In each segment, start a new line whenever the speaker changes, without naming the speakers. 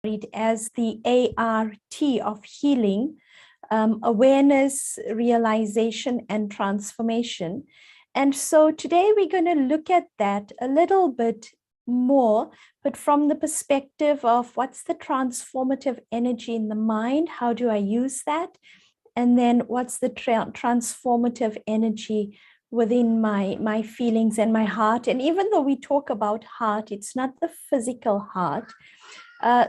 it as the ART of healing, awareness, realization, and transformation. And so today we're going to look at that a little bit more, but from the perspective of what's the transformative energy in the mind? How do I use that? And then what's the transformative energy within my feelings and my heart? And even though we talk about heart, it's not the physical heart.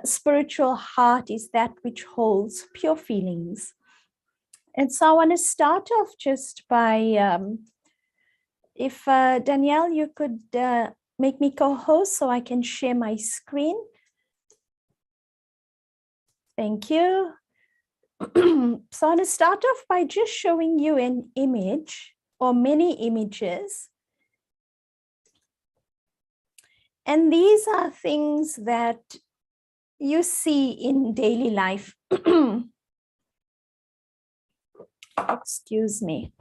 Spiritual heart is that which holds pure feelings. And so I want to start off just by, if Danielle, you could make me co-host so I can share my screen. Thank you. So I want to start off by just showing you an image or many images. And these are things that you see in daily life. Excuse me.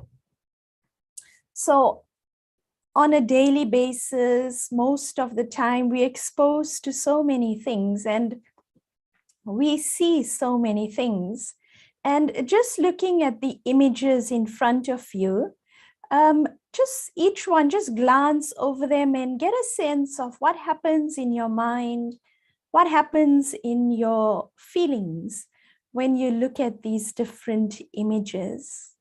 So on a daily basis, most of the time we're exposed to so many things and we see so many things. And just looking at the images in front of you, just each one, just glance over them and get a sense of what happens in your mind, what happens in your feelings when you look at these different images.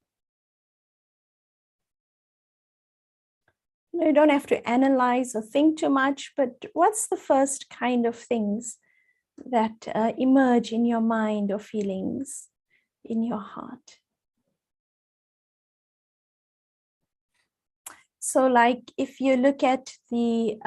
You don't have to analyze or think too much, but what's the first kind of things that emerge in your mind or feelings in your heart? So like if you look at the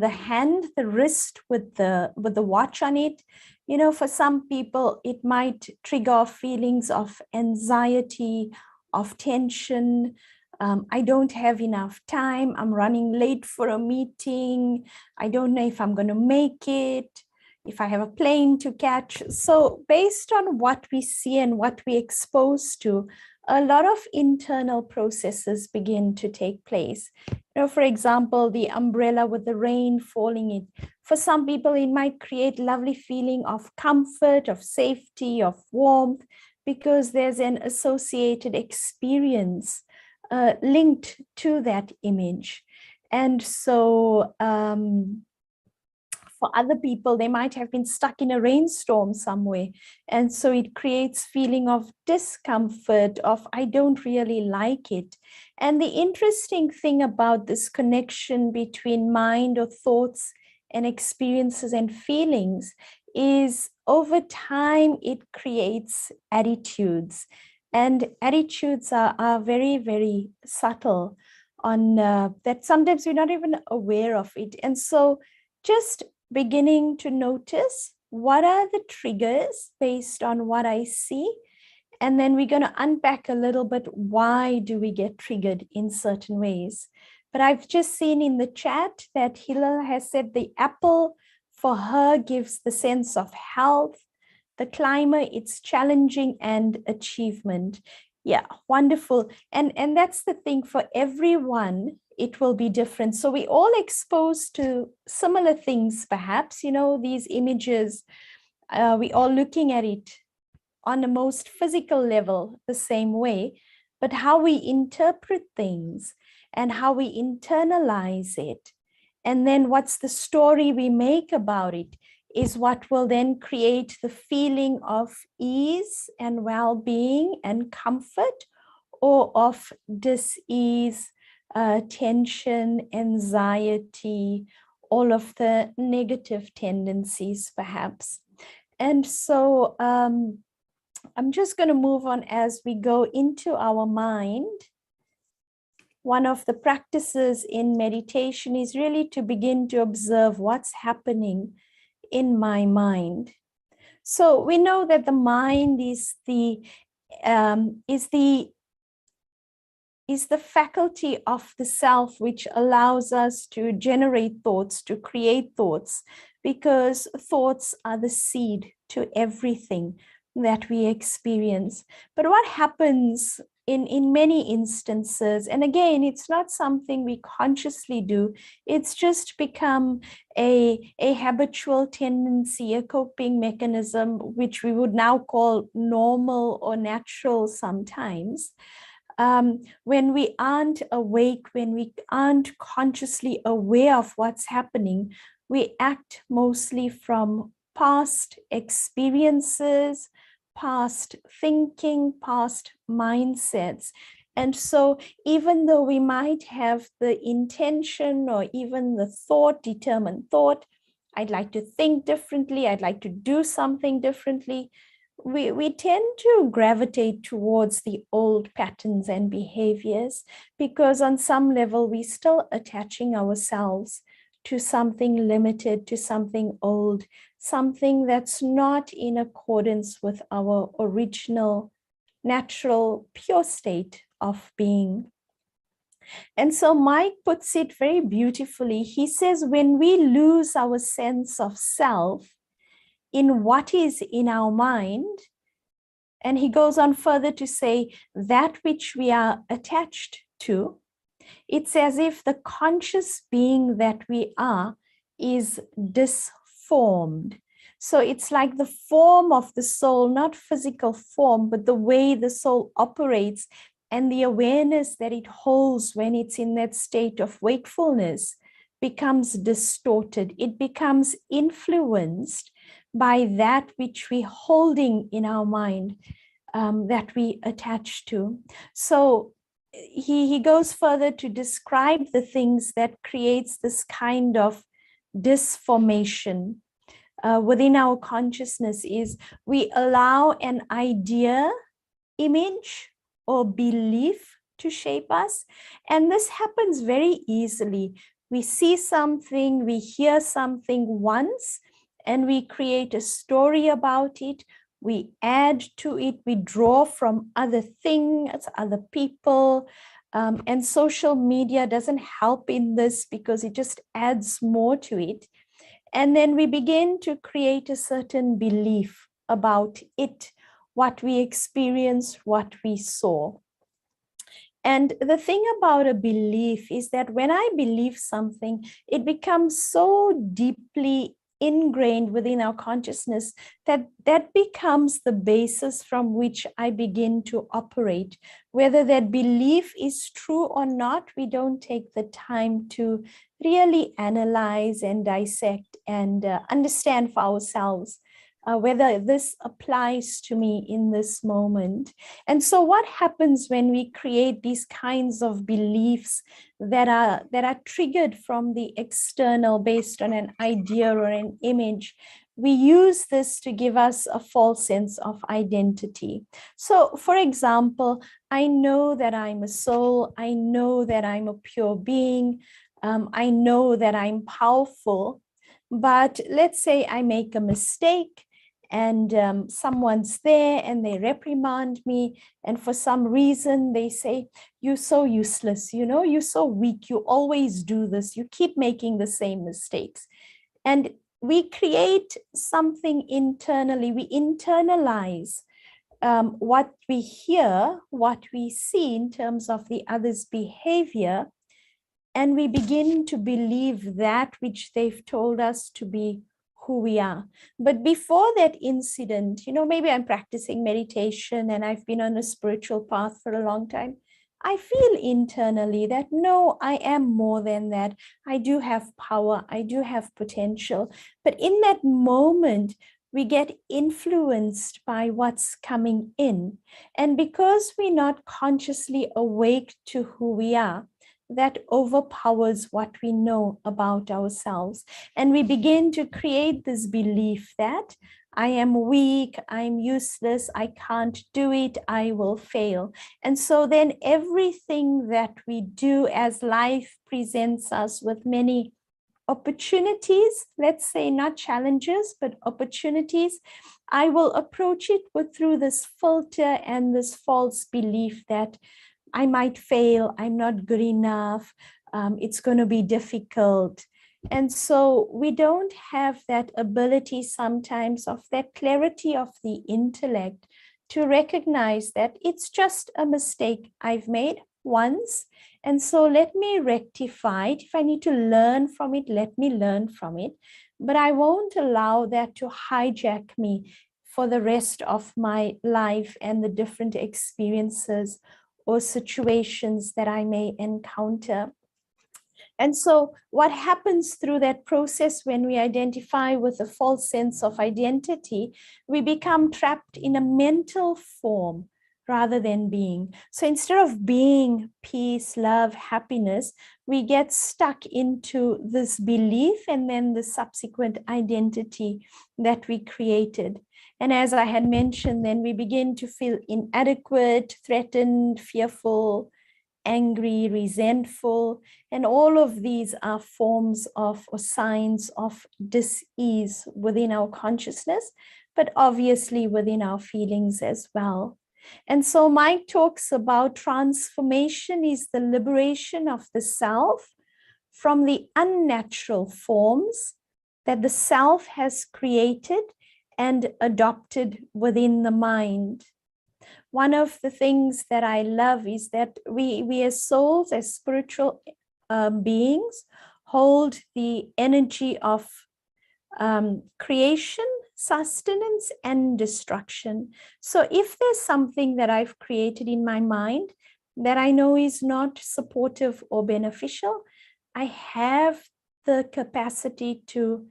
hand, the wrist with the watch on it, you know, for some people it might trigger feelings of anxiety, of tension. I don't have enough time. I'm running late for a meeting. I don't know if I'm going to make it, if I have a plane to catch. So based on what we see and what we expose to, a lot of internal processes begin to take place. You know, for example, the umbrella with the rain falling in. For some people, it might create lovely feeling of comfort, of safety, of warmth, because there's an associated experience linked to that image. And so for other people, they might have been stuck in a rainstorm somewhere. And so it creates feeling of discomfort, of I don't really like it. And the interesting thing about this connection between mind or thoughts and experiences and feelings is over time, it creates attitudes. And attitudes are very, very subtle on that sometimes we're not even aware of it. And so just beginning to notice what are the triggers based on what I see. And then we're going to unpack a little bit, why do we get triggered in certain ways? But I've just seen in the chat that Hillel has said the apple for her gives the sense of health. The climber, it's challenging and achievement. Yeah, wonderful. And that's the thing, for everyone, it will be different. So we all exposed to similar things, perhaps, you know, these images, we all looking at it on the most physical level the same way, but how we interpret things and how we internalize it, and then what's the story we make about it, is what will then create the feeling of ease and well-being and comfort, or of dis-ease, tension, anxiety, all of the negative tendencies perhaps. And so I'm just going to move on as we go into our mind. One of the practices in meditation is really to begin to observe what's happening in my mind. So we know that the mind is the faculty of the self which allows us to generate thoughts, to create thoughts, because thoughts are the seed to everything that we experience. But what happens in many instances. And again, it's not something we consciously do. It's just become a habitual tendency, a coping mechanism, which we would now call normal or natural sometimes. When we aren't awake, when we aren't consciously aware of what's happening, we act mostly from past experiences, past thinking, past mindsets. And so even though we might have the intention or even the thought, determined thought, I'd like to think differently, I'd like to do something differently, we tend to gravitate towards the old patterns and behaviors because on some level we're still attaching ourselves to something limited, to something old, something that's not in accordance with our original, natural, pure state of being. And so Mike puts it very beautifully. He says, when we lose our sense of self in what is in our mind, and he goes on further to say that which we are attached to, it's as if the conscious being that we are is disformed. So it's like the form of the soul, not physical form, but the way the soul operates and the awareness that it holds when it's in that state of wakefulness becomes distorted. It becomes influenced by that which we're holding in our mind, that we attach to. So he goes further to describe the things that creates this kind of disformation within our consciousness is we allow an idea, image, or belief to shape us. And this happens very easily. We see something, we hear something once, and we create a story about it. We add to it, we draw from other things, other people, and social media doesn't help in this because it just adds more to it. And then we begin to create a certain belief about it, what we experienced, what we saw. And the thing about a belief is that when I believe something, it becomes so deeply ingrained within our consciousness that that becomes the basis from which I begin to operate. Whether that belief is true or not, we don't take the time to really analyze and dissect and understand for ourselves whether this applies to me in this moment. And so what happens when we create these kinds of beliefs that are triggered from the external based on an idea or an image? We use this to give us a false sense of identity. So for example, I know that I'm a soul, I know that I'm a pure being, I know that I'm powerful, but let's say I make a mistake and someone's there and they reprimand me, and for some reason they say, you're so useless, you're so weak, you always do this, you keep making the same mistakes. And we create something internally, we internalize what we hear, what we see in terms of the other's behavior, and we begin to believe that which they've told us to be who we are. But before that incident, maybe I'm practicing meditation and I've been on a spiritual path for a long time. I feel internally that no, I am more than that. I do have power, I do have potential. But in that moment, we get influenced by what's coming in. And because we're not consciously awake to who we are, that overpowers what we know about ourselves. And we begin to create this belief that I am weak, I'm useless, I can't do it, I will fail. And so then everything that we do as life presents us with many opportunities, let's say not challenges, but opportunities, I will approach it through this filter and this false belief that I might fail, I'm not good enough, it's going to be difficult. And so we don't have that ability sometimes of that clarity of the intellect to recognize that it's just a mistake I've made once. And so let me rectify it. If I need to learn from it, let me learn from it. But I won't allow that to hijack me for the rest of my life and the different experiences or situations that I may encounter. And so what happens through that process when we identify with a false sense of identity, we become trapped in a mental form rather than being. So instead of being peace, love, happiness, we get stuck into this belief and then the subsequent identity that we created. And as I had mentioned, then we begin to feel inadequate, threatened, fearful, angry, resentful, and all of these are forms of or signs of dis-ease within our consciousness, but obviously within our feelings as well. And so Mike talks about transformation is the liberation of the self from the unnatural forms that the self has created and adopted within the mind. One of the things that I love is that we as souls, as spiritual beings, hold the energy of creation, sustenance, and destruction. So if there's something that I've created in my mind that I know is not supportive or beneficial, I have the capacity to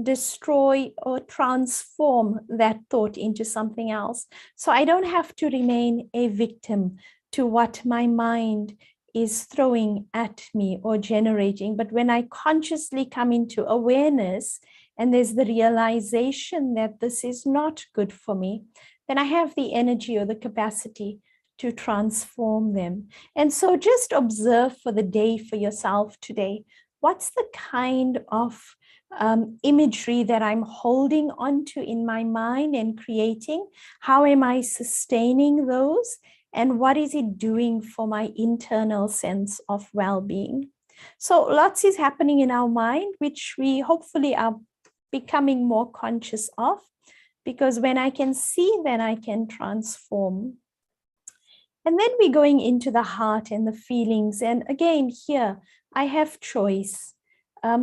destroy or transform that thought into something else. So I don't have to remain a victim to what my mind is throwing at me or generating. But when I consciously come into awareness and there's the realization that this is not good for me, then I have the energy or the capacity to transform them. And so just observe for the day for yourself today. What's the kind of imagery that I'm holding onto in my mind and creating? How am I sustaining those? And what is it doing for my internal sense of well-being? So lots is happening in our mind, which we hopefully are becoming more conscious of, because when I can see, then I can transform. And then we're going into the heart and the feelings. And again, here I have choice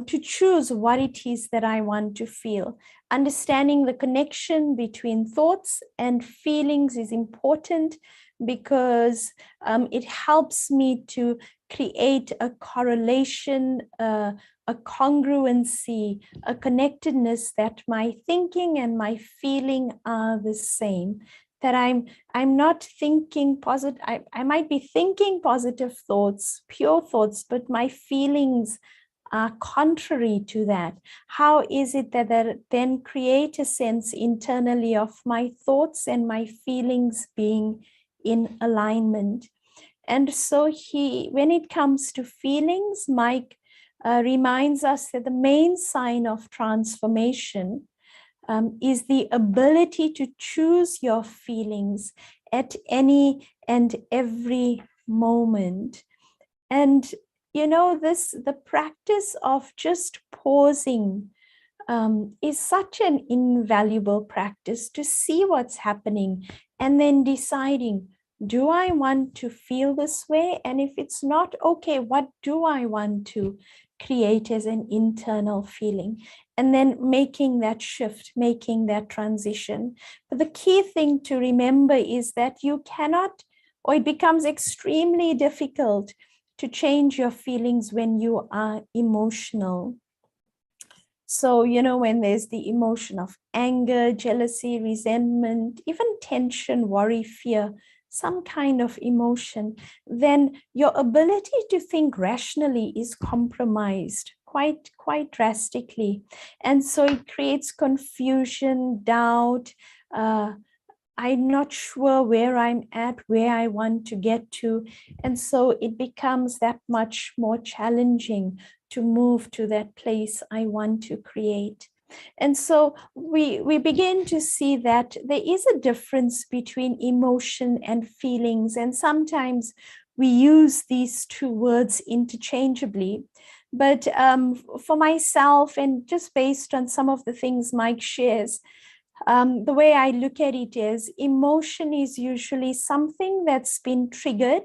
to choose what it is that I want to feel. Understanding the connection between thoughts and feelings is important because it helps me to create a correlation, a congruency, a connectedness that my thinking and my feeling are the same. That I'm not thinking positive, I might be thinking positive thoughts, pure thoughts, but my feelings are contrary to that. How is it that then create a sense internally of my thoughts and my feelings being in alignment? And so when it comes to feelings, Mike reminds us that the main sign of transformation is the ability to choose your feelings at any and every moment. And the practice of just pausing is such an invaluable practice to see what's happening and then deciding, do I want to feel this way? And if it's not, okay, what do I want to create as an internal feeling? And then making that shift, making that transition. But the key thing to remember is that you cannot, or it becomes extremely difficult to change your feelings when you are emotional. So, when there's the emotion of anger, jealousy, resentment, even tension, worry, fear, some kind of emotion, then your ability to think rationally is compromised quite drastically. And so it creates confusion, doubt, I'm not sure where I'm at, where I want to get to. And so it becomes that much more challenging to move to that place I want to create. And so we begin to see that there is a difference between emotion and feelings. And sometimes we use these two words interchangeably. But for myself, and just based on some of the things Mike shares, The way I look at it is emotion is usually something that's been triggered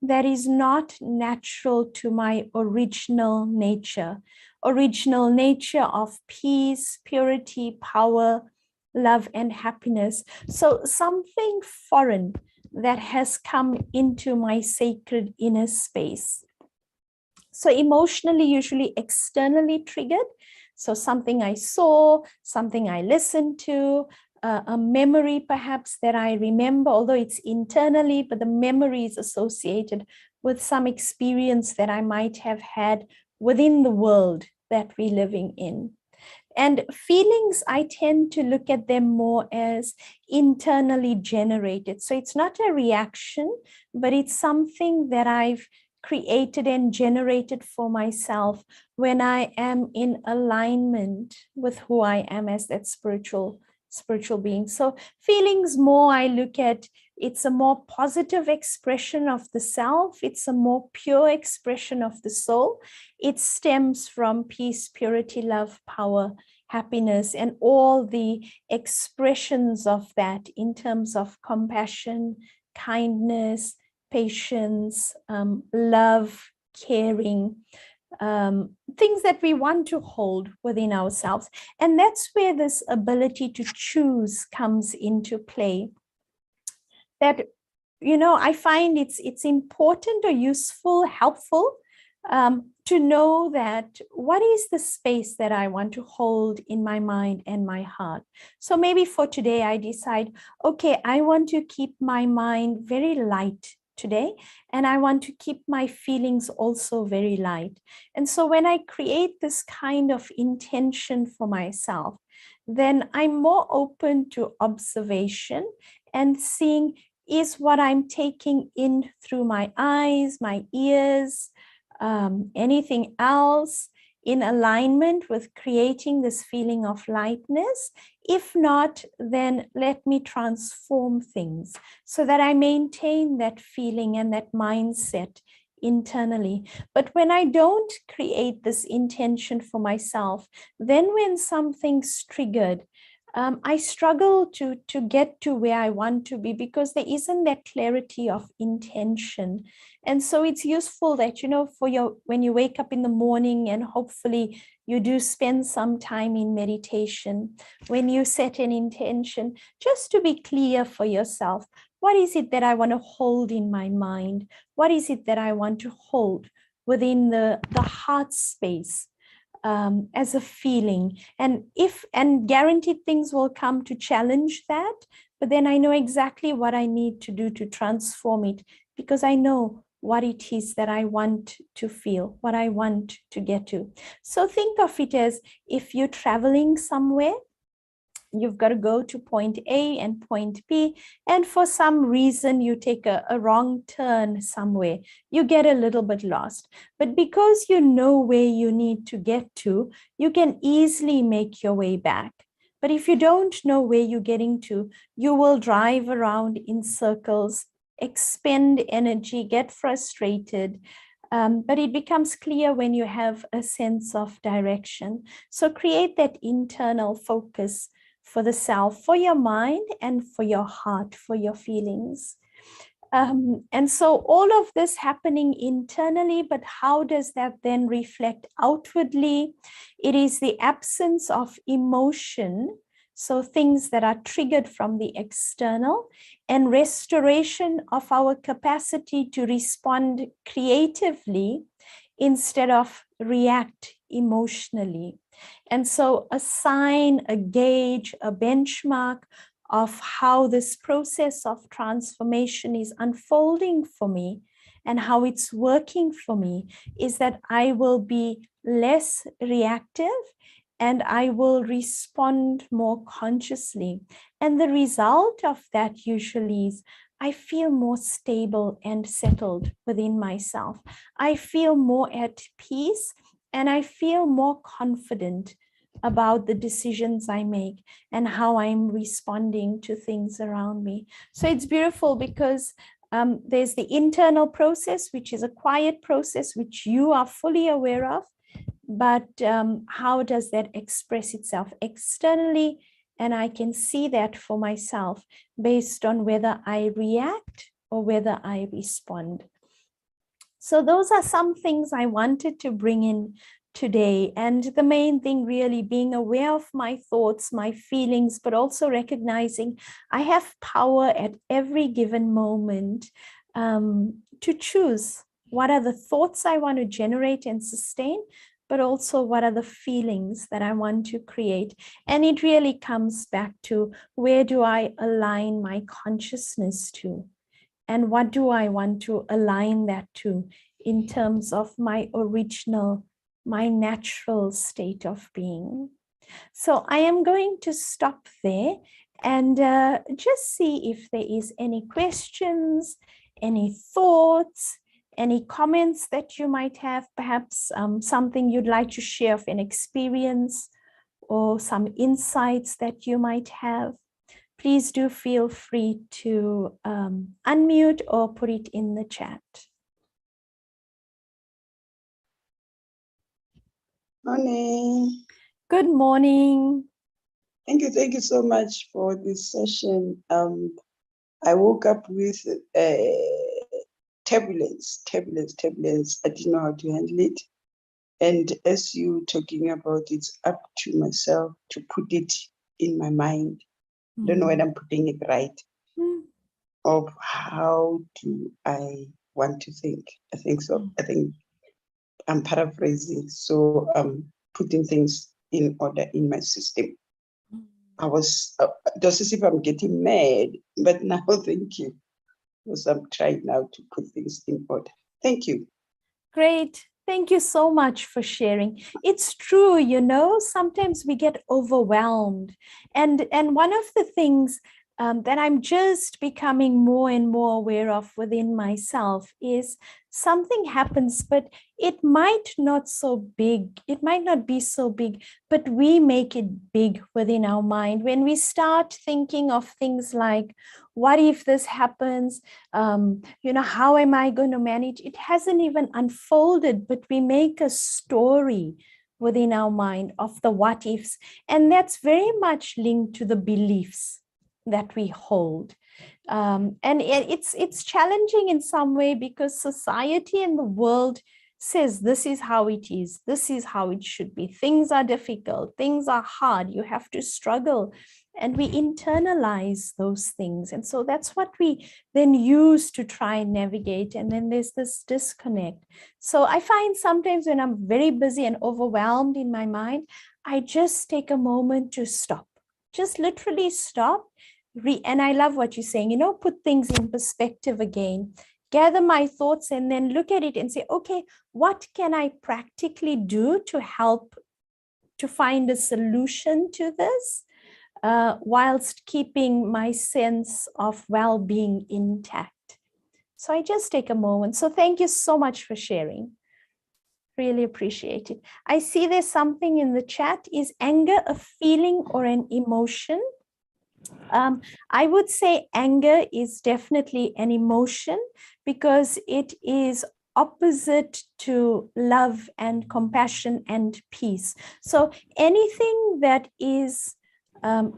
that is not natural to my original nature of peace, purity, power, love, and happiness. So something foreign that has come into my sacred inner space. So emotionally, usually externally triggered. So something I saw, something I listened to, a memory perhaps that I remember, although it's internally, but the memory is associated with some experience that I might have had within the world that we're living in. And feelings, I tend to look at them more as internally generated. So it's not a reaction, but it's something that I've created and generated for myself when I am in alignment with who I am as that spiritual being. So feelings more, I look at, it's a more positive expression of the self. It's a more pure expression of the soul. It stems from peace, purity, love, power, happiness, and all the expressions of that in terms of compassion, kindness, patience, love, caring, things that we want to hold within ourselves. And that's where this ability to choose comes into play. That, I find it's important or useful, helpful, to know that what is the space that I want to hold in my mind and my heart. So maybe for today, I decide, okay, I want to keep my mind very light today, and I want to keep my feelings also very light. And so when I create this kind of intention for myself, then I'm more open to observation and seeing, is what I'm taking in through my eyes, my ears, anything else in alignment with creating this feeling of lightness? If not, then let me transform things so that I maintain that feeling and that mindset internally. But when I don't create this intention for myself, then when something's triggered, I struggle to get to where I want to be, because there isn't that clarity of intention. And so it's useful that, when you wake up in the morning, and hopefully you do spend some time in meditation, when you set an intention, just to be clear for yourself, what is it that I want to hold in my mind? What is it that I want to hold within the heart space? As a feeling, and guaranteed things will come to challenge that, but then I know exactly what I need to do to transform it, because I know what it is that I want to feel, what I want to get to. So think of it as, if you're traveling somewhere, you've got to go to point A and point B, and for some reason you take a wrong turn somewhere, you get a little bit lost. But because you know where you need to get to, you can easily make your way back. But if you don't know where you're getting to, you will drive around in circles, expend energy, get frustrated. But it becomes clear when you have a sense of direction. So create that internal focus for the self, for your mind, and for your heart, for your feelings. And so all of this happening internally, but how does that then reflect outwardly? It is the absence of emotion, so things that are triggered from the external, and restoration of our capacity to respond creatively instead of react emotionally. And so a sign, a gauge, a benchmark of how this process of transformation is unfolding for me and how it's working for me is that I will be less reactive and I will respond more consciously. And the result of that usually is I feel more stable and settled within myself. I feel more at peace, and I feel more confident about the decisions I make and how I'm responding to things around me. So it's beautiful because there's the internal process, which is a quiet process, which you are fully aware of. But how does that express itself externally? and I can see that for myself based on whether I react or whether I respond. So those are some things I wanted to bring in today. And the main thing really being aware of my thoughts, my feelings, but also recognizing I have power at every given moment to choose what are the thoughts I want to generate and sustain, but also what are the feelings that I want to create. And it really comes back to, where do I align my consciousness to? And what do I want to align that to in terms of my original, my natural state of being? So I am going to stop there and just see if there is any questions, any thoughts, any comments that you might have, perhaps something you'd like to share of an experience or some insights that you might have. Please do feel free to unmute or put it in the chat.
Morning.
Good morning.
Thank you so much for this session. I woke up with turbulence. I didn't know how to handle it. And as you talking about, it's up to myself to put it in my mind. I don't know when I'm putting it right. Of how do I want to think? I think so. I think I'm paraphrasing. So I'm putting things in order in my system. I was just as if I'm getting mad, but now thank you. Because I'm trying now to put things in order. Thank you.
Great. Thank you so much for sharing. It's true, you know, sometimes we get overwhelmed. And one of the things that I'm just becoming more and more aware of within myself is something happens, but it might not be so big, but we make it big within our mind. When we start thinking of things like, what if this happens? How am I going to manage? It hasn't even unfolded, but we make a story within our mind of the what ifs. And that's very much linked to the beliefs that we hold. And it's challenging in some way because society and the world says this is how it is, this is how it should be. Things are difficult, things are hard, you have to struggle. And we internalize those things. And so that's what we then use to try and navigate. And then there's this disconnect. So I find sometimes when I'm very busy and overwhelmed in my mind, I just take a moment to stop, just literally stop. And I love what you're saying, put things in perspective again, gather my thoughts and then look at it and say, okay, what can I practically do to help to find a solution to this? Whilst keeping my sense of well-being intact. So I just take a moment. So thank you so much for sharing. Really appreciate it. I see there's something in the chat. Is anger a feeling or an emotion? I would say anger is definitely an emotion because it is opposite to love and compassion and peace. So anything that is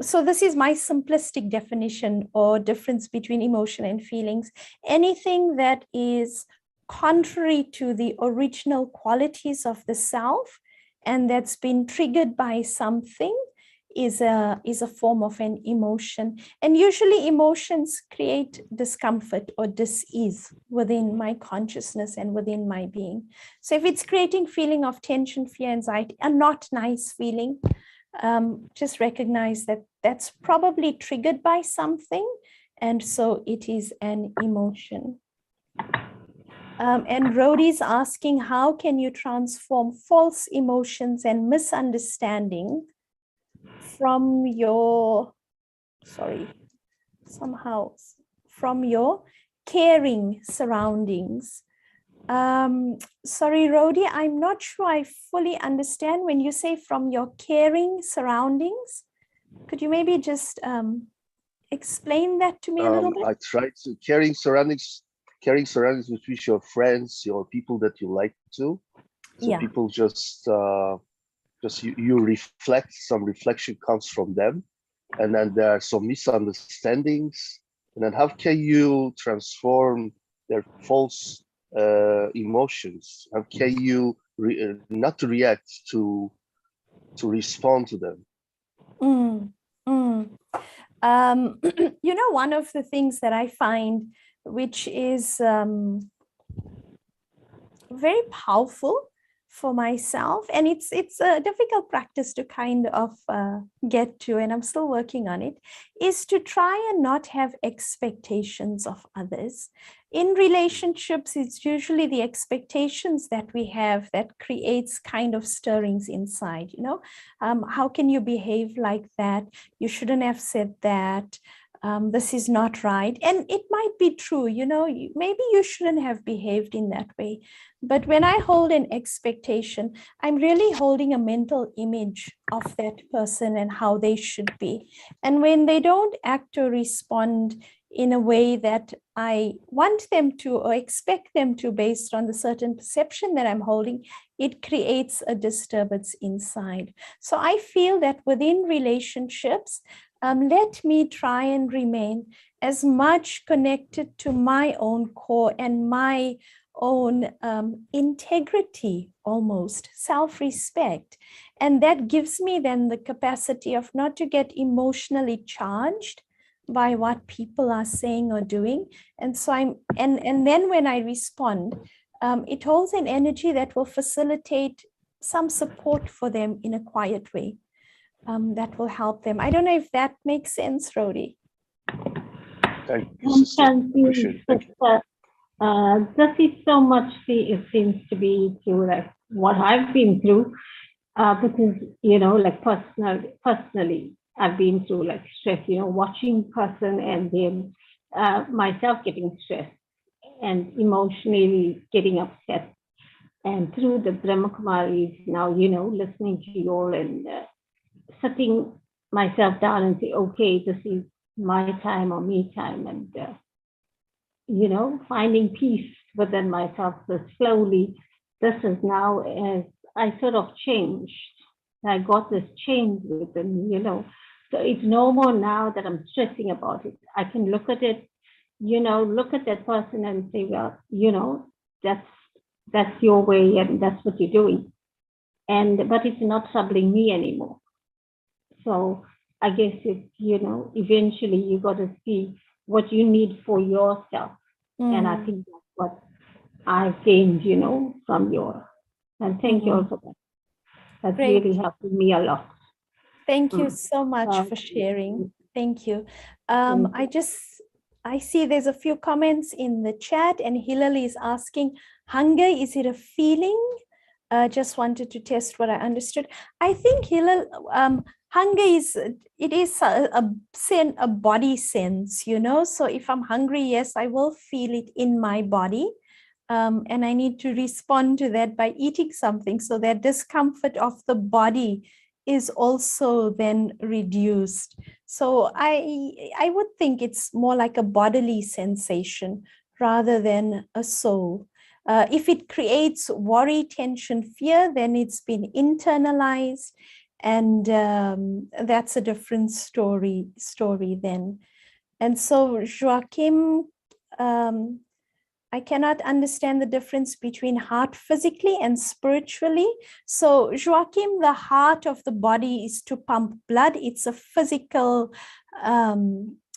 so this is my simplistic definition or difference between emotion and feelings. Anything that is contrary to the original qualities of the self and that's been triggered by something is a form of an emotion. And usually emotions create discomfort or dis-ease within my consciousness and within my being. So if it's creating feeling of tension, fear, anxiety, a not nice feeling, just recognize that that's probably triggered by something. And so it is an emotion. And Rhodey's asking, how can you transform false emotions and misunderstanding from your, from your caring surroundings? Sorry, Rhodey, I'm not sure I fully understand when you say from your caring surroundings. Could you maybe just explain that to me a little bit?
I try to caring surroundings between your friends, your people that you like to. So
Yeah.
people just you reflect, some reflection comes from them. and then there are some misunderstandings, and then how can you transform their false emotions? How can you not to react, to respond to them?
One of the things that I find, which is very powerful for myself, and it's a difficult practice to kind of get to, and I'm still working on it, is to try and not have expectations of others. In relationships, it's usually the expectations that we have that creates kind of stirrings inside, how can you behave like that? You shouldn't have said that. This is not right. And it might be true, maybe you shouldn't have behaved in that way. But when I hold an expectation, I'm really holding a mental image of that person and how they should be. And when they don't act or respond in a way that I want them to or expect them to based on the certain perception that I'm holding, it creates a disturbance inside. So I feel that within relationships, let me try and remain as much connected to my own core and my own integrity, almost self-respect. And that gives me then the capacity of not to get emotionally charged by what people are saying or doing. And so and then when I respond, it holds an energy that will facilitate some support for them in a quiet way. That will help them. I don't know if that makes sense, Rodi.
Thank you,
Thank you. This is so much, it seems to be through like what I've been through, because, like personally, I've been through like stress, watching person and then myself getting stressed and emotionally getting upset. And through the Brahma Kumaris now, listening to you all and sitting myself down and say, okay, this is my time or me time, and finding peace within myself. So slowly, this is now as I sort of changed. I got this change within me, So it's no more now that I'm stressing about it. I can look at it, look at that person and say, well, that's your way and that's what you're doing. But it's not troubling me anymore. So I guess eventually you got to see what you need for yourself. And I think that's what I've gained, from yours. And thank you all for that. That's really helping me a lot.
Thank you so much for sharing. Thank you. I see there's a few comments in the chat, and Hilal is asking, hunger, is it a feeling? Just wanted to test what I understood. I think, Hilal, hunger is a body sense, so if I'm hungry, yes, I will feel it in my body, and I need to respond to that by eating something, so that discomfort of the body is also then reduced. So I would think it's more like a bodily sensation rather than a soul. If it creates worry, tension, fear, then it's been internalized, and that's a different story then. And so, Joachim, I cannot understand the difference between heart physically and spiritually. So, Joachim, the heart of the body is to pump blood. It's a physical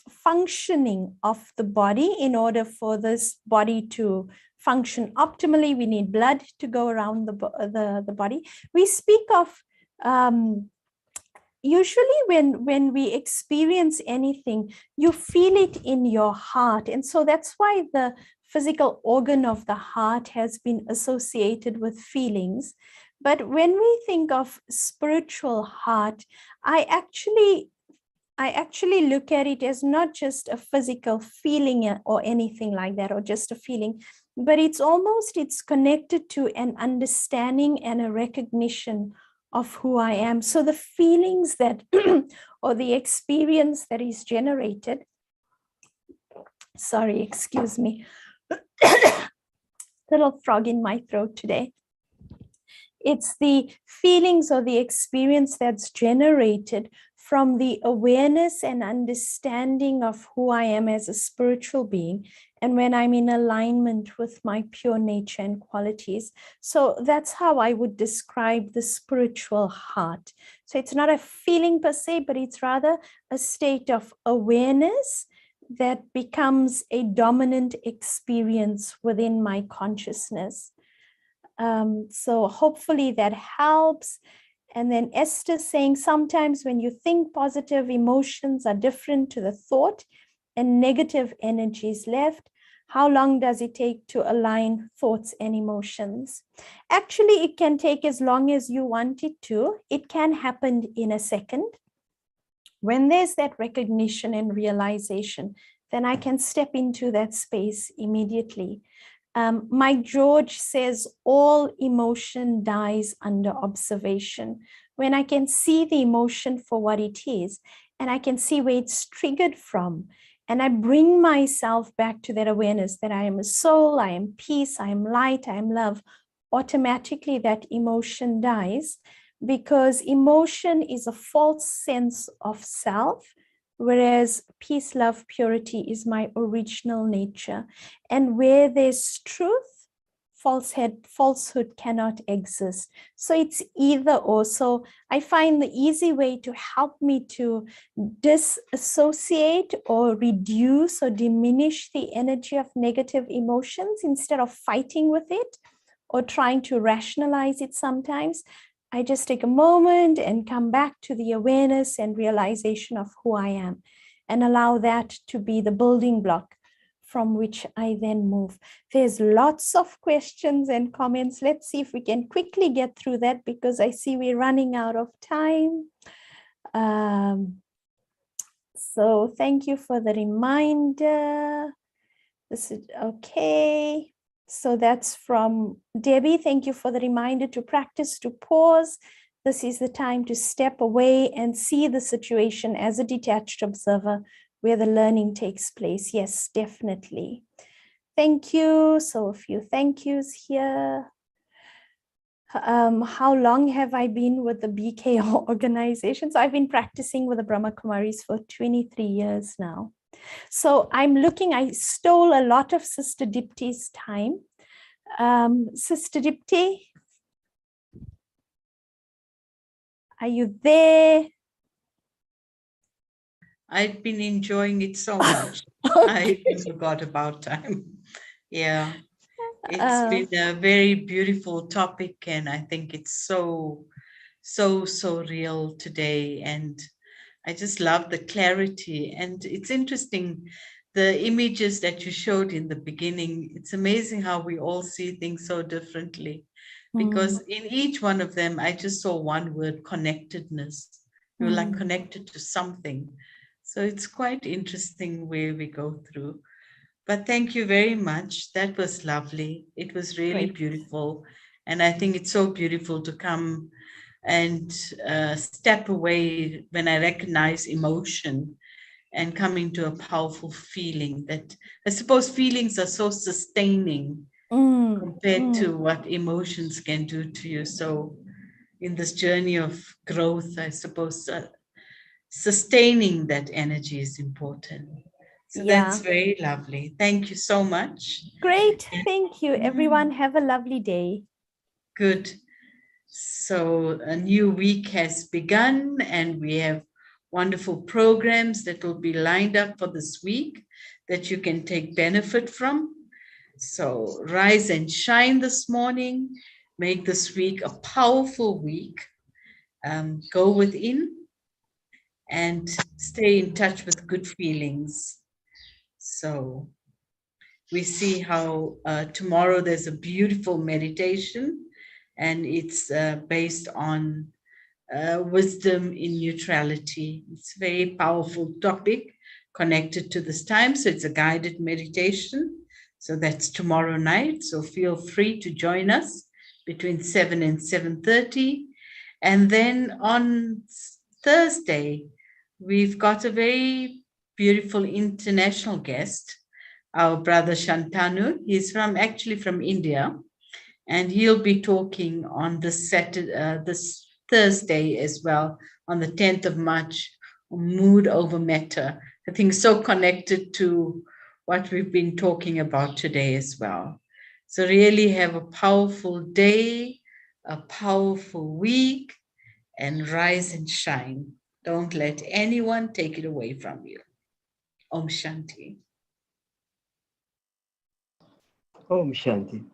functioning of the body. In order for this body to function optimally, we need blood to go around the body. We speak of usually when we experience anything, you feel it in your heart. And so that's why the physical organ of the heart has been associated with feelings. But when we think of spiritual heart, I actually look at it as not just a physical feeling or anything like that, or just a feeling, but it's connected to an understanding and a recognition of who I am. So the feelings that, or the experience that is generated, sorry, excuse me, little frog in my throat today. It's the feelings or the experience that's generated from the awareness and understanding of who I am as a spiritual being, and when I'm in alignment with my pure nature and qualities. So that's how I would describe the spiritual heart. So it's not a feeling per se, but it's rather a state of awareness that becomes a dominant experience within my consciousness. So hopefully that helps. And then Esther saying, sometimes when you think positive, emotions are different to the thought and negative energies left. How long does it take to align thoughts and emotions? Actually, it can take as long as you want it to. It can happen in a second. When there's that recognition and realization, then I can step into that space immediately. Mike George says, all emotion dies under observation. When I can see the emotion for what it is, and I can see where it's triggered from, and I bring myself back to that awareness that I am a soul, I am peace, I am light, I am love, automatically that emotion dies, because emotion is a false sense of self, whereas peace, love, purity is my original nature. And where there's truth, falsehood cannot exist. So it's either or. So I find the easy way to help me to disassociate or reduce or diminish the energy of negative emotions, instead of fighting with it or trying to rationalize it sometimes, I just take a moment and come back to the awareness and realization of who I am, and allow that to be the building block from which I then move. There's lots of questions and comments. Let's see if we can quickly get through that, because I see we're running out of time. So thank you for the reminder. This is okay. So that's from Debbie. Thank you for the reminder to practice to pause. This is the time to step away and see the situation as a detached observer where the learning takes place. Yes, definitely. Thank you. So a few thank yous here. How long have I been with the BKO organization? So I've been practicing with the Brahma Kumaris for 23 years now. So I'm looking, I stole a lot of Sister Dipti's time. Sister Dipti, are you there?
I've been enjoying it so much. I forgot about time. Yeah, it's been a very beautiful topic, and I think it's so real today. And I just love the clarity. And it's interesting, the images that you showed in the beginning, it's amazing how we all see things so differently. Because in each one of them, I just saw one word: connectedness. You're like connected to something. So it's quite interesting where we go through. But thank you very much. That was lovely. It was really beautiful. And I think it's so beautiful to come and step away when I recognize emotion and come into a powerful feeling that, I suppose, feelings are so sustaining compared to what emotions can do to you. So in this journey of growth, I suppose sustaining that energy is important. So that's very lovely. Thank you so much.
Great. Thank you, everyone. Have a lovely day.
Good. So a new week has begun, and we have wonderful programs that will be lined up for this week that you can take benefit from. So rise and shine this morning. Make this week a powerful week. Go within and stay in touch with good feelings. So we see how tomorrow there's a beautiful meditation, and it's based on wisdom in neutrality. It's a very powerful topic connected to this time. So it's a guided meditation. So that's tomorrow night. So feel free to join us between 7 and 7:30. And then on Thursday, we've got a very beautiful international guest, our brother Shantanu. He's actually from India, and he'll be talking on this Thursday as well, on the 10th of March, mood over matter. I think so connected to what we've been talking about today as well. So really have a powerful day, a powerful week, and rise and shine. Don't let anyone take it away from you. Om Shanti.
Om Shanti.